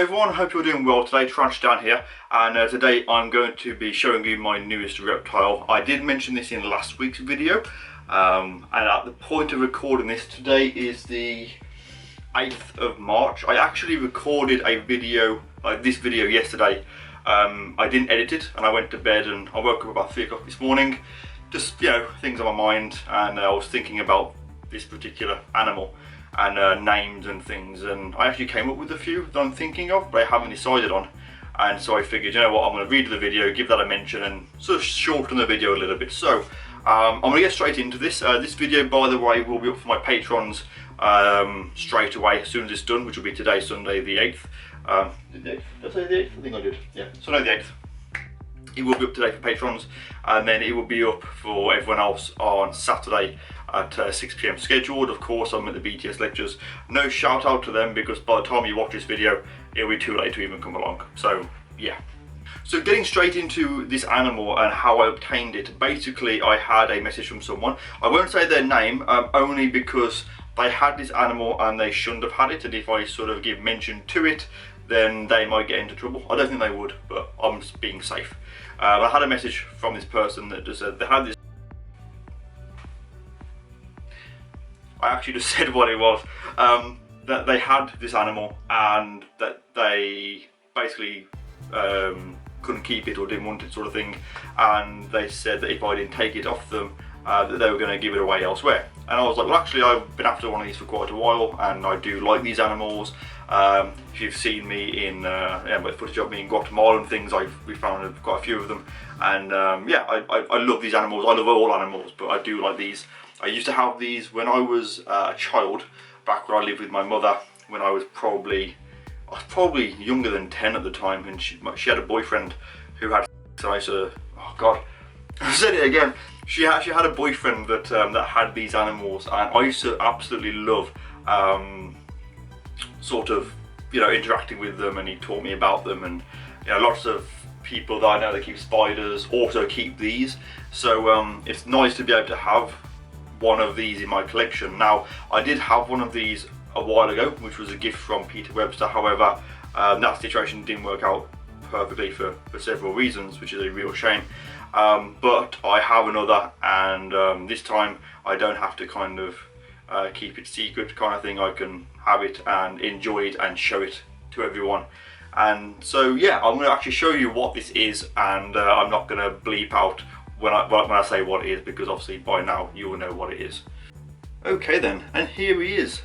Hello everyone, hope you're doing well today. TarantulaDan here, and today I'm going to be showing you my newest reptile. I did mention this in last week's video, and at the point of recording this, today is the 8th of March. I actually recorded a video, like this video, yesterday. I didn't edit it, and I went to bed and I woke up about 3 o'clock this morning. Just, things on my mind, and I was thinking about this particular animal and names and things, and I actually came up with a few that I'm thinking of, but I haven't decided on. And so I figured, you know what, I'm going to read the video, give that a mention, and sort of shorten the video a little bit. So I'm going to get straight into this. This video, by the way, will be up for my patrons straight away as soon as it's done, which will be today, Sunday the 8th. Did I say the 8th? I think I did. Yeah, Sunday the 8th. It will be up today for patrons, and then it will be up for everyone else on Saturday at 6 PM scheduled. Of course, I'm at the BTS lectures. No shout out to them, because by the time you watch this video, it'll be too late to even come along. So yeah. So getting straight into this animal and how I obtained it. Basically, I had a message from someone. I won't say their name, only because they had this animal and they shouldn't have had it, and if I sort of give mention to it, then they might get into trouble. I don't think they would, but I'm just being safe. I had a message from this person that just said they had this. I actually just said what it was. That they had this animal and that they basically couldn't keep it or didn't want it, sort of thing. And they said that if I didn't take it off them, that they were going to give it away elsewhere. And I was like, well, actually, I've been after one of these for quite a while, and I do like these animals. If you've seen me in footage of me in Guatemala and things, we found quite a few of them. And I love these animals. I love all animals, but I do like these. I used to have these when I was a child, back where I lived with my mother, when I was probably younger than 10 at the time, and she had a boyfriend who had, so I used to, oh god, I said it again. She had a boyfriend that had these animals, and I used to absolutely love sort of interacting with them, and he taught me about them. And lots of people that I know that keep spiders also keep these, so it's nice to be able to have one of these in my collection. Now, I did have one of these a while ago, which was a gift from Peter Webster. However, that situation didn't work out perfectly for several reasons, which is a real shame. But I have another, and this time I don't have to kind of keep it secret kind of thing. I can have it and enjoy it and show it to everyone. And so yeah, I'm going to actually show you what this is, and I'm not going to bleep out when I say what it is, because obviously by now you will know what it is. Okay then, and here he is.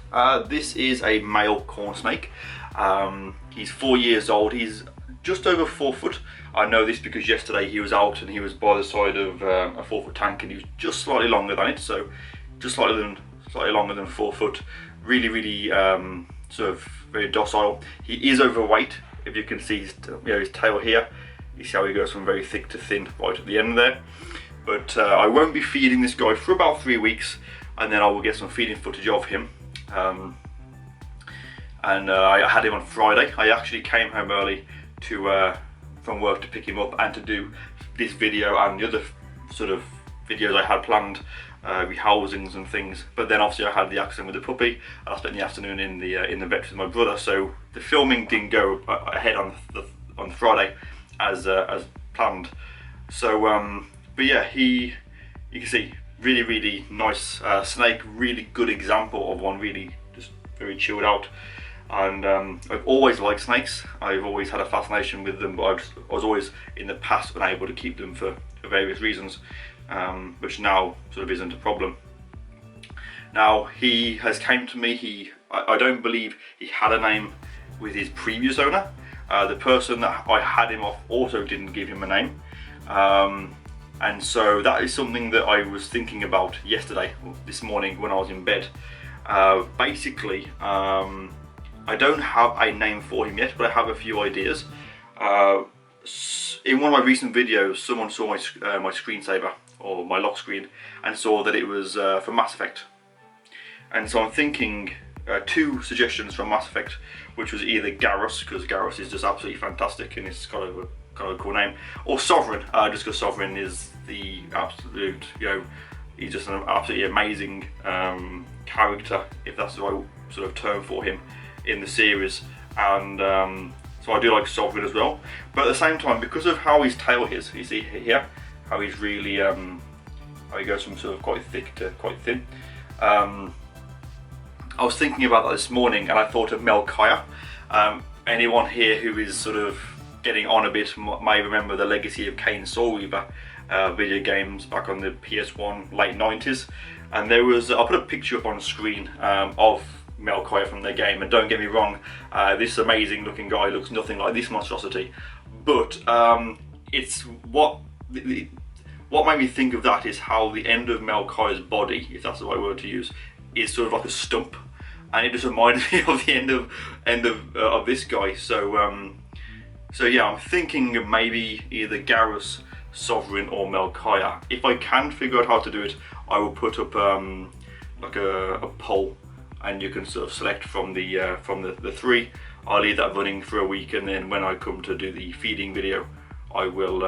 This is a male corn snake. He's 4 years old. He's just over 4 foot. I know this because yesterday he was out and he was by the side of a 4 foot tank, and he was just slightly longer than it, so just slightly longer than 4 foot. Really sort of very docile. He is overweight. If you can see his tail here, you see how he goes from very thick to thin right at the end there. But I won't be feeding this guy for about 3 weeks, and then I will get some feeding footage of him. I had him on Friday. I actually came home early from work to pick him up and to do this video and the other sort of videos I had planned, rehousings and things. But then obviously I had the accident with the puppy, and I spent the afternoon in the vet with my brother, so the filming didn't go ahead on the Friday as planned. So but yeah, you can see really nice snake, really good example of one, really just very chilled out. And I've always liked snakes. I've always had a fascination with them, but I was always in the past unable to keep them for various reasons, which now sort of isn't a problem. Now he has came to me. I don't believe he had a name with his previous owner. The person that I had him off also didn't give him a name, and so that is something that I was thinking about this morning when I was in bed. Basically, I don't have a name for him yet, but I have a few ideas. In one of my recent videos, someone saw my screensaver, or my lock screen, and saw that it was from Mass Effect. And so I'm thinking 2 suggestions from Mass Effect, which was either Garrus, because Garrus is just absolutely fantastic and it's kind of a cool name, or Sovereign, just because Sovereign is the absolute, he's just an absolutely amazing character, if that's the right sort of term for him, in the series. And so I do like sovereign as well. But at the same time, because of how his tail is, you see here, how he's really, how he goes from sort of quite thick to quite thin. I was thinking about that this morning, and I thought of Melchiah. Anyone here who is sort of getting on a bit may remember the Legacy of Cain Soulweaver video games back on the PS1 late 90s, and there was, I'll put a picture up on screen of Melchiah from their game, and don't get me wrong, this amazing looking guy looks nothing like this monstrosity, but it's what made me think of that is how the end of Melchiah's body, if that's the right word to use, is sort of like a stump, and it just reminded me of the end of this guy. So so yeah, I'm thinking maybe either Garrus, Sovereign, or Melchiah. If I can figure out how to do it, I will put up like a poll, and you can sort of select from the three. I'll leave that running for a week, and then when I come to do the feeding video, I will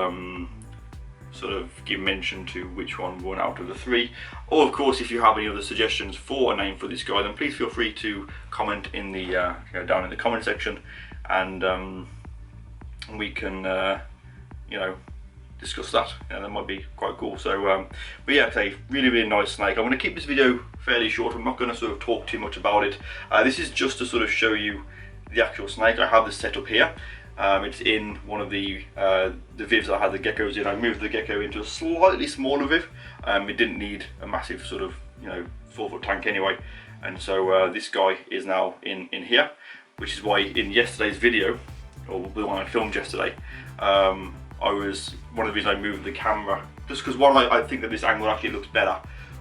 sort of give mention to which one won out of the three. Or of course, if you have any other suggestions for a name for this guy, then please feel free to comment in the down in the comment section, and we can discuss that. That might be quite cool. So but yeah, okay, really nice snake. I'm going to keep this video fairly short. I'm not going to sort of talk too much about it. This is just to sort of show you the actual snake. I have this set up here. It's in one of the vivs I had the geckos in. I moved the gecko into a slightly smaller viv. It didn't need a massive sort of 4-foot tank anyway, and so this guy is now in here, which is why in yesterday's video, or the one I filmed yesterday, one of the reasons I moved the camera, just because one, I think that this angle actually looks better,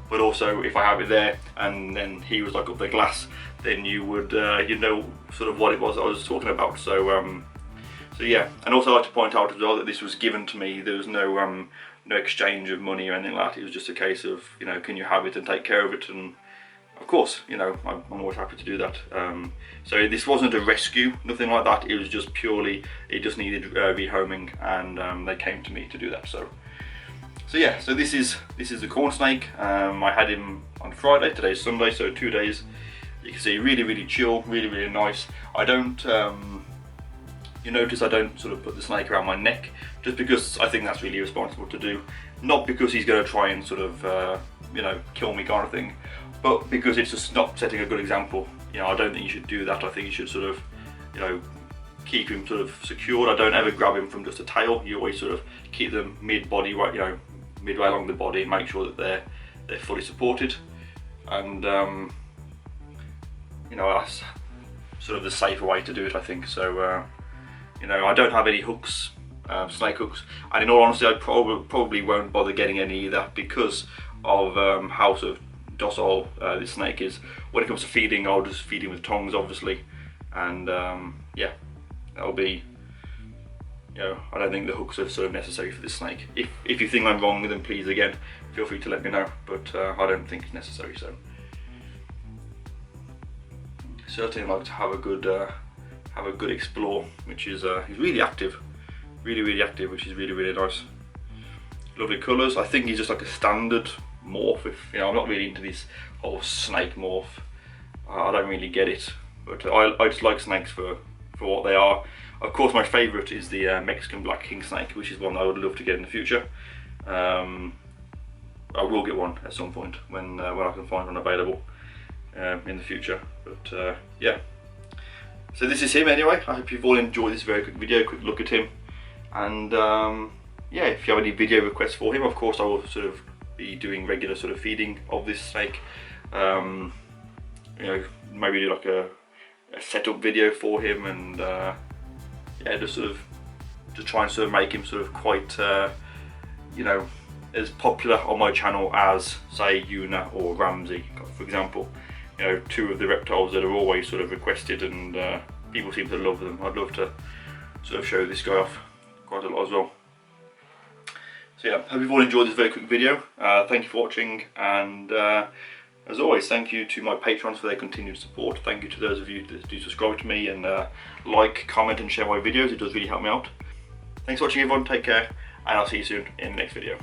but also if I have it there and then he was like up the glass, then you would know sort of what it was I was talking about. So yeah, and also I'd like to point out as well that this was given to me. There was no exchange of money or anything like that. It was just a case of, can you have it and take care of it, and of course, I'm always happy to do that. So this wasn't a rescue, nothing like that. It was just purely, it just needed rehoming, and they came to me to do that. So yeah, so this is the corn snake. I had him on Friday. Today's Sunday, so 2 days. You can see really chill, really nice. I don't. You notice I don't sort of put the snake around my neck, just because I think that's really irresponsible to do. Not because he's going to try and sort of kill me kind of thing, but because it's just not setting a good example. I don't think you should do that. I think you should sort of keep him sort of secured. I don't ever grab him from just a tail. You always sort of keep them mid-body, right, midway along the body, and make sure that they're fully supported. And that's sort of the safer way to do it, I think. So I don't have any hooks, snake hooks, and in all honesty I probably won't bother getting any either, because of how sort of docile this snake is. When it comes to feeding, I'll just feed him with tongs, obviously, and yeah, that'll be, I don't think the hooks are sort of necessary for this snake. If you think I'm wrong, then please again feel free to let me know, but I don't think it's necessary. So certainly like to have a good explore, which is he's really active, really active, which is really nice. Lovely colours. I think he's just like a standard morph. I'm not really into this whole snake morph. I don't really get it, but I just like snakes for what they are. Of course, my favourite is the Mexican black king snake, which is one I would love to get in the future. I will get one at some point when I can find one available in the future. But yeah. So this is him anyway. I hope you've all enjoyed this very quick video, quick look at him. And yeah, if you have any video requests for him, of course I will sort of be doing regular sort of feeding of this snake. Maybe do like a setup video for him, and yeah, just try and sort of make him sort of quite as popular on my channel as, say, Yuna or Ramsey, for example. Two of the reptiles that are always sort of requested, and people seem to love them. I'd love to sort of show this guy off quite a lot as well. So yeah, hope you've all enjoyed this very quick video. Thank you for watching, and as always, thank you to my patrons for their continued support. Thank you to those of you that do subscribe to me and like, comment and share my videos. It does really help me out. Thanks for watching, everyone. Take care, and I'll see you soon in the next video.